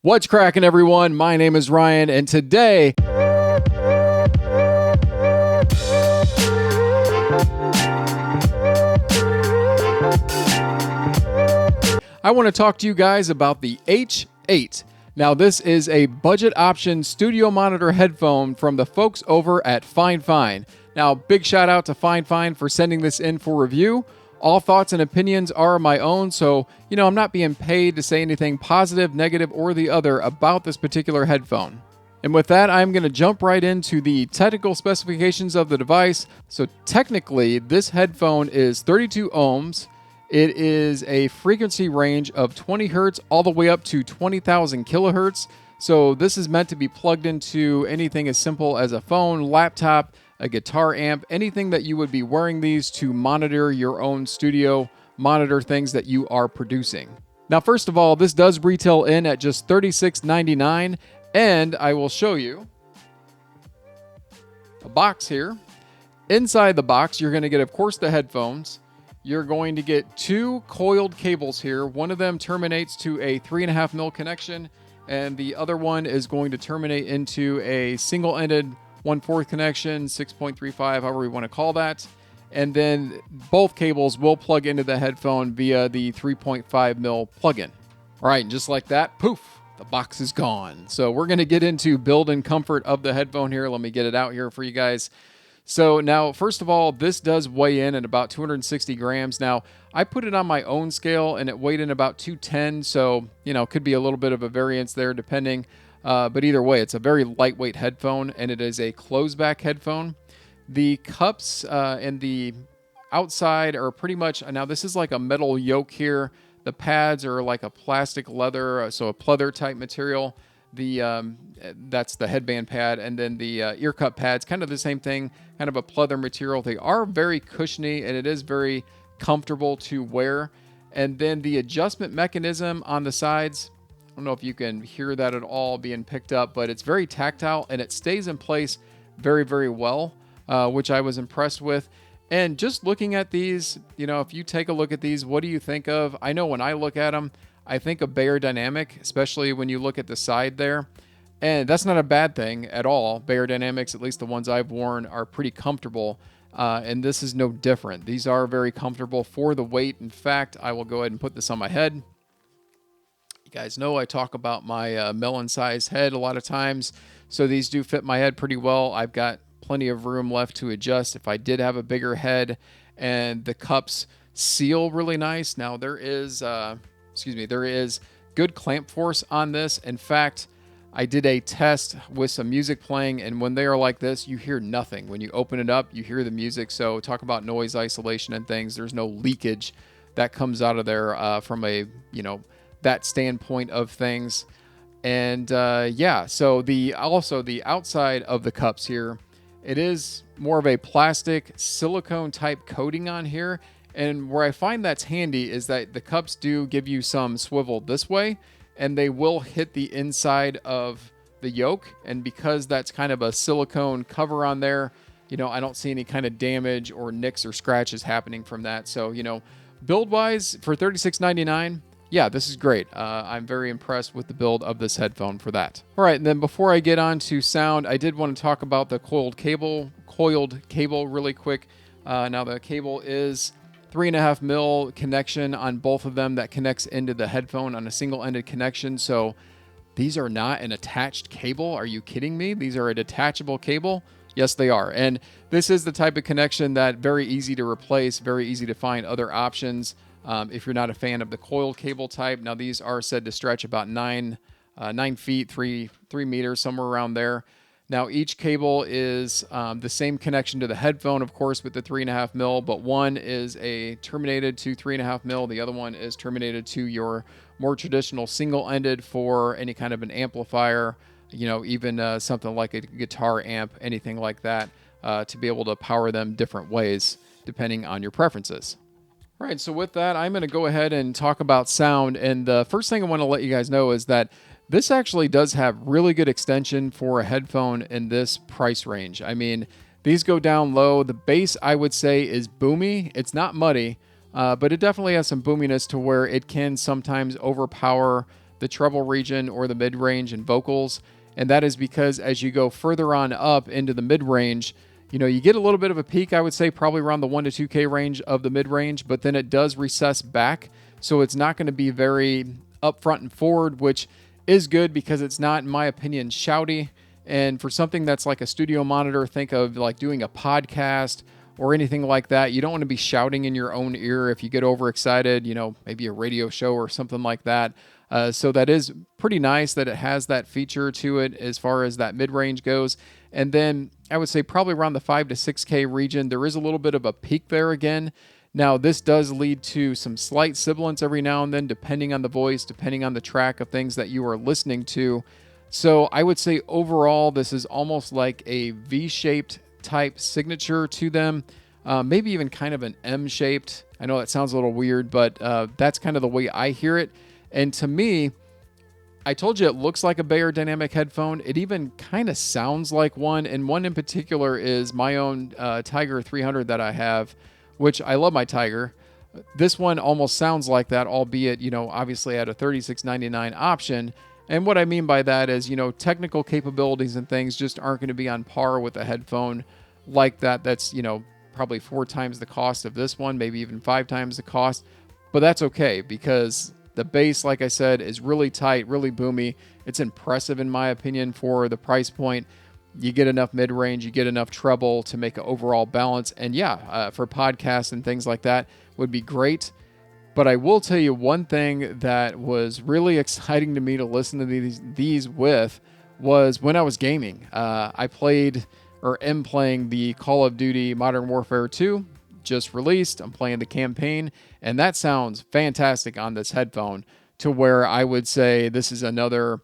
What's cracking, everyone? My name is Ryan, and today I want to talk to you guys about the H8. Now, this is a budget option studio monitor headphone from the folks over at Fifine. Now, big shout out to Fifine for sending this in for review. All thoughts and opinions are my own, so, I'm not being paid to say anything positive, negative, or the other about this particular headphone. And with that, I'm going to jump right into the technical specifications of the device. So technically, this headphone is 32 ohms. It is a frequency range of 20 hertz all the way up to 20,000 kilohertz. So this is meant to be plugged into anything as simple as a phone, laptop, a guitar amp, anything that you would be wearing these to monitor your own studio, monitor things that you are producing. Now, first of all, this does retail in at just $36.99, and I will show you a box here. Inside the box, you're going to get, of course, the headphones. You're going to get two coiled cables here. One of them terminates to a 3.5 mil connection, and the other one is going to terminate into a single-ended 1/4 connection, 6.35, however you want to call that. And then both cables will plug into the headphone via the 3.5 mil plug-in. All right, and just like that, poof, the box is gone. So we're going to get into build and comfort of the headphone here. Let me get it out here for you guys. So now, first of all, this does weigh in at about 260 grams. Now, I put it on my own scale, and it weighed in about 210. So, could be a little bit of a variance there depending. But either way, it's a very lightweight headphone, and it is a closed-back headphone. The cups and the outside are pretty much, now this is like a metal yoke here. The pads are like a plastic leather, so a pleather type material. That's the headband pad, and then the ear cup pads, kind of the same thing, kind of a pleather material. They are very cushiony, and it is very comfortable to wear. And then the adjustment mechanism on the sides, I don't know if you can hear that at all being picked up, but it's very tactile and it stays in place very, very well, which I was impressed with. And just looking at these, if you take a look at these, what do you think of? I know when I look at them, I think of Beyerdynamic, especially when you look at the side there. And that's not a bad thing at all. Beyerdynamics, at least the ones I've worn, are pretty comfortable. And this is no different. These are very comfortable for the weight. In fact, I will go ahead and put this on my head. You guys know I talk about my melon-sized head a lot of times, so these do fit my head pretty well. I've got plenty of room left to adjust if I did have a bigger head, and the cups seal really nice. Now there is good clamp force on this. In fact, I did a test with some music playing, and when they are like this, you hear nothing. When you open it up, you hear the music. So talk about noise isolation and things. There's no leakage that comes out of there from a, that standpoint of things. And so the outside of the cups here, it is more of a plastic silicone type coating on here. And where I find that's handy is that the cups do give you some swivel this way, and they will hit the inside of the yoke. And because that's kind of a silicone cover on there, I don't see any kind of damage or nicks or scratches happening from that. So, build wise for $36.99, yeah, this is great. I'm very impressed with the build of this headphone for that. All right, and then before I get on to sound, I did want to talk about the coiled cable really quick. Now the cable is 3.5 mil connection on both of them that connects into the headphone on a single-ended connection. So these are not an attached cable. Are you kidding me? These are a detachable cable. Yes, they are. And this is the type of connection that very easy to replace, very easy to find other options. If you're not a fan of the coiled cable type. Now these are said to stretch about 9 feet, 3 meters, somewhere around there. Now each cable is the same connection to the headphone, of course, with the 3.5 mil, but one is terminated to 3.5 mil. The other one is terminated to your more traditional single-ended for any kind of an amplifier, even something like a guitar amp, anything like that, to be able to power them different ways depending on your preferences. All right, so with that, I'm going to go ahead and talk about sound. And the first thing I want to let you guys know is that this actually does have really good extension for a headphone in this price range. I mean, these go down low. The bass, I would say, is boomy. It's not muddy, but it definitely has some boominess to where it can sometimes overpower the treble region or the mid-range and vocals. And that is because as you go further on up into the mid-range, you get a little bit of a peak, I would say probably around the 1 to 2K range of the mid-range, but then it does recess back. So it's not going to be very up front and forward, which is good because it's not, in my opinion, shouty. And for something that's like a studio monitor, think of like doing a podcast or anything like that. You don't want to be shouting in your own ear if you get overexcited, maybe a radio show or something like that. So that is pretty nice that it has that feature to it as far as that mid-range goes. And then I would say probably around the 5 to 6K region, there is a little bit of a peak there again. Now, this does lead to some slight sibilance every now and then, depending on the voice, depending on the track of things that you are listening to. So I would say overall, this is almost like a V-shaped type signature to them. Maybe even kind of an M-shaped. I know that sounds a little weird, but that's kind of the way I hear it. And to me, I told you it looks like a Bayer dynamic headphone. It even kind of sounds like one. And one in particular is my own Tiger 300 that I have, which I love my Tiger. This one almost sounds like that, albeit, obviously at a $36.99 option. And what I mean by that is, technical capabilities and things just aren't going to be on par with a headphone like that. That's, probably 4 times the cost of this one, maybe even 5 times the cost. But that's okay because the bass, like I said, is really tight, really boomy. It's impressive in my opinion for the price point. You get enough mid-range, you get enough treble to make an overall balance. And for podcasts and things like that would be great. But I will tell you one thing that was really exciting to me to listen to these with was when I was gaming. I am playing the Call of Duty Modern Warfare 2, just released. I'm playing the campaign, and that sounds fantastic on this headphone to where I would say this is another,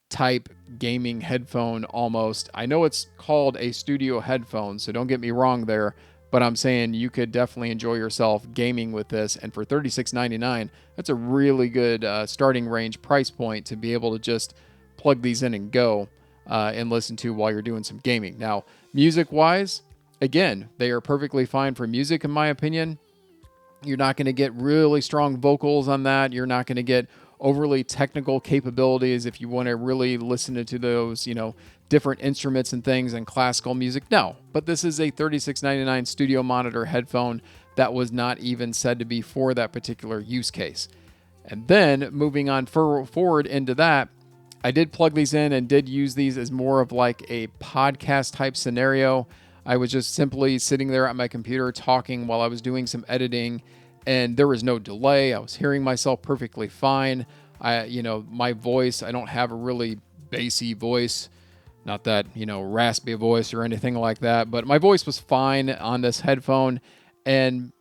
type gaming headphone almost. I know it's called a studio headphone, so don't get me wrong there. But I'm saying you could definitely enjoy yourself gaming with this. And for $36.99, that's a really good starting range price point to be able to just plug these in and go and listen to while you're doing some gaming. Now, music-wise, again, they are perfectly fine for music, in my opinion. You're not going to get really strong vocals on that. You're not going to get overly technical capabilities if you want to really listen to those, different instruments and things and classical music. No, but this is a $36.99 studio monitor headphone that was not even said to be for that particular use case. And then moving on forward into that, I did plug these in and did use these as more of like a podcast type scenario. I was just simply sitting there at my computer talking while I was doing some editing, and there was no delay. I was hearing myself perfectly fine. My voice, I don't have a really bassy voice. Not that, raspy voice or anything like that, but my voice was fine on this headphone, and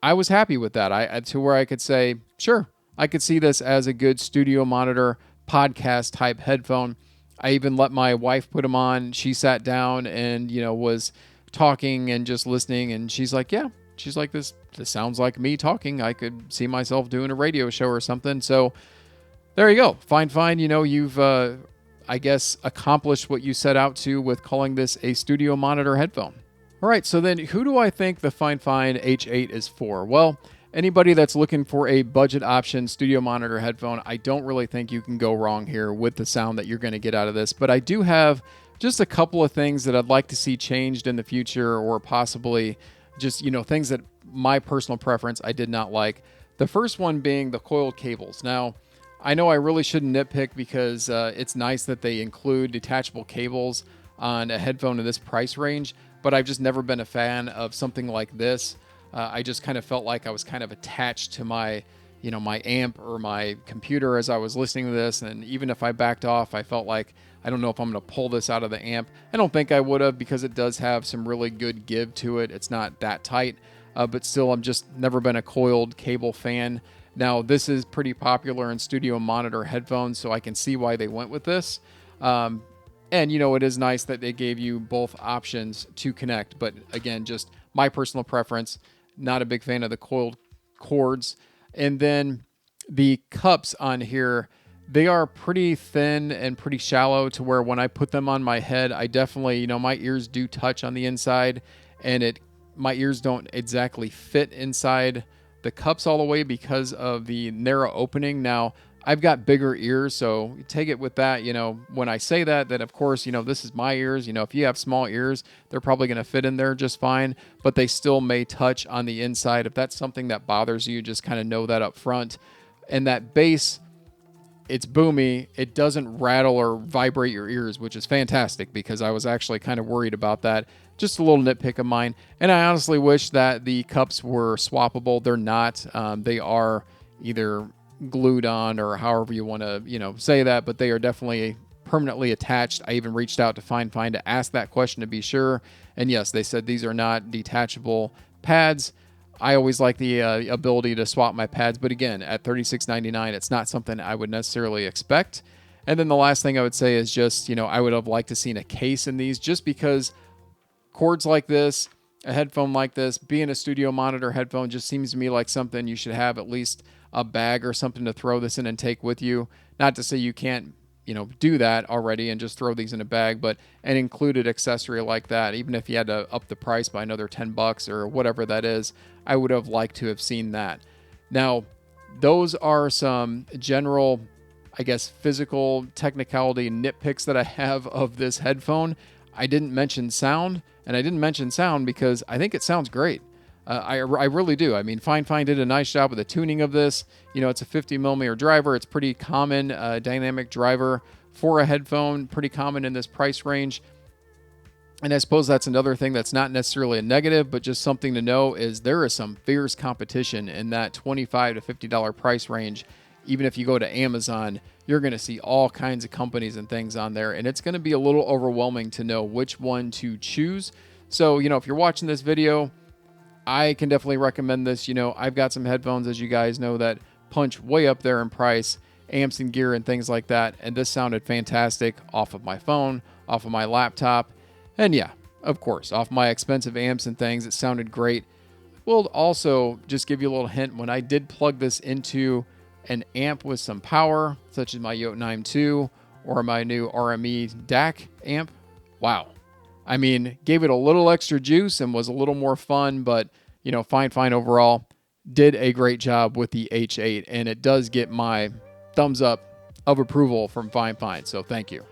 I was happy with that. To where I could say, sure, I could see this as a good studio monitor podcast type headphone. I even let my wife put them on. She sat down and, was talking and just listening, and she's like, yeah, this sounds like me talking. I could see myself doing a radio show or something. So there you go. Fine. You've, I guess, accomplished what you set out to with calling this a studio monitor headphone. All right, so then who do I think the Fifine H8 is for? Well, anybody that's looking for a budget option studio monitor headphone, I don't really think you can go wrong here with the sound that you're going to get out of this. But I do have just a couple of things that I'd like to see changed in the future, or possibly just, things that my personal preference I did not like. The first one being the coiled cables. Now, I know I really shouldn't nitpick because it's nice that they include detachable cables on a headphone in this price range, but I've just never been a fan of something like this. I just kind of felt like I was kind of attached to my, my amp or my computer as I was listening to this. And even if I backed off, I felt like, I don't know if I'm going to pull this out of the amp. I don't think I would have, because it does have some really good give to it. It's not that tight, but still, I'm just never been a coiled cable fan. Now, this is pretty popular in studio monitor headphones, so I can see why they went with this. And, it is nice that they gave you both options to connect. But again, just my personal preference, not a big fan of the coiled cords. And then the cups on here, they are pretty thin and pretty shallow to where when I put them on my head, I definitely, my ears do touch on the inside, and my ears don't exactly fit inside the cups all the way because of the narrow opening. Now, I've got bigger ears, so take it with that. When I say that, then of course, this is my ears. If you have small ears, they're probably going to fit in there just fine, but they still may touch on the inside. If that's something that bothers you, just kind of know that up front. And that bass, it's boomy. It doesn't rattle or vibrate your ears, which is fantastic because I was actually kind of worried about that. Just a little nitpick of mine. And I honestly wish that the cups were swappable. They're not. They are either glued on or however you want to, say that, but they are definitely permanently attached. I even reached out to Fifine to ask that question to be sure. And yes, they said these are not detachable pads. I always like the ability to swap my pads, but again, at $36.99, it's not something I would necessarily expect. And then the last thing I would say is just, I would have liked to seen a case in these just because cords like this, a headphone like this, being a studio monitor headphone just seems to me like something you should have at least a bag or something to throw this in and take with you. Not to say you can't, do that already and just throw these in a bag, but an included accessory like that, even if you had to up the price by another $10 or whatever that is, I would have liked to have seen that. Now, those are some general, I guess, physical technicality nitpicks that I have of this headphone. I didn't mention sound, and I didn't mention sound because I think it sounds great. I really do. I mean, Fifine did a nice job with the tuning of this. It's a 50mm driver. It's pretty common dynamic driver for a headphone, pretty common in this price range. And I suppose that's another thing that's not necessarily a negative, but just something to know is there is some fierce competition in that $25 to $50 price range. Even if you go to Amazon, you're going to see all kinds of companies and things on there, and it's going to be a little overwhelming to know which one to choose. So, if you're watching this video, I can definitely recommend this. I've got some headphones, as you guys know, that punch way up there in price, amps and gear and things like that, and this sounded fantastic off of my phone, off of my laptop, and yeah, of course, off my expensive amps and things. It sounded great. We'll also just give you a little hint. When I did plug this into an amp with some power, such as my Yote 9.2 or my new RME DAC amp, wow. I mean, gave it a little extra juice and was a little more fun, but, Fifine overall did a great job with the H8, and it does get my thumbs up of approval from Fifine, so thank you.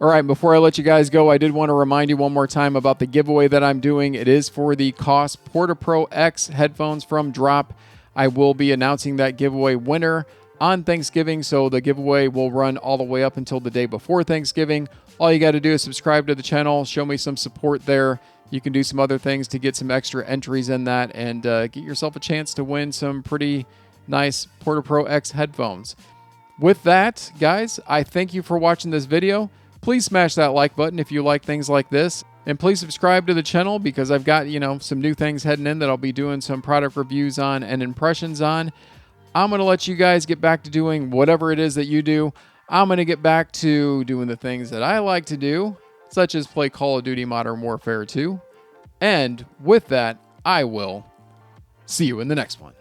All right, before I let you guys go, I did want to remind you one more time about the giveaway that I'm doing. It is for the Koss PortaPro X headphones from Drop. I will be announcing that giveaway winner on Thanksgiving, so the giveaway will run all the way up until the day before Thanksgiving. All you got to do is subscribe to the channel, show me some support there. You can do some other things to get some extra entries in that and get yourself a chance to win some pretty nice PortaPro X headphones. With that, guys, I thank you for watching this video. Please smash that like button if you like things like this. And please subscribe to the channel because I've got, some new things heading in that I'll be doing some product reviews on and impressions on. I'm going to let you guys get back to doing whatever it is that you do. I'm going to get back to doing the things that I like to do, such as play Call of Duty Modern Warfare 2. And with that, I will see you in the next one.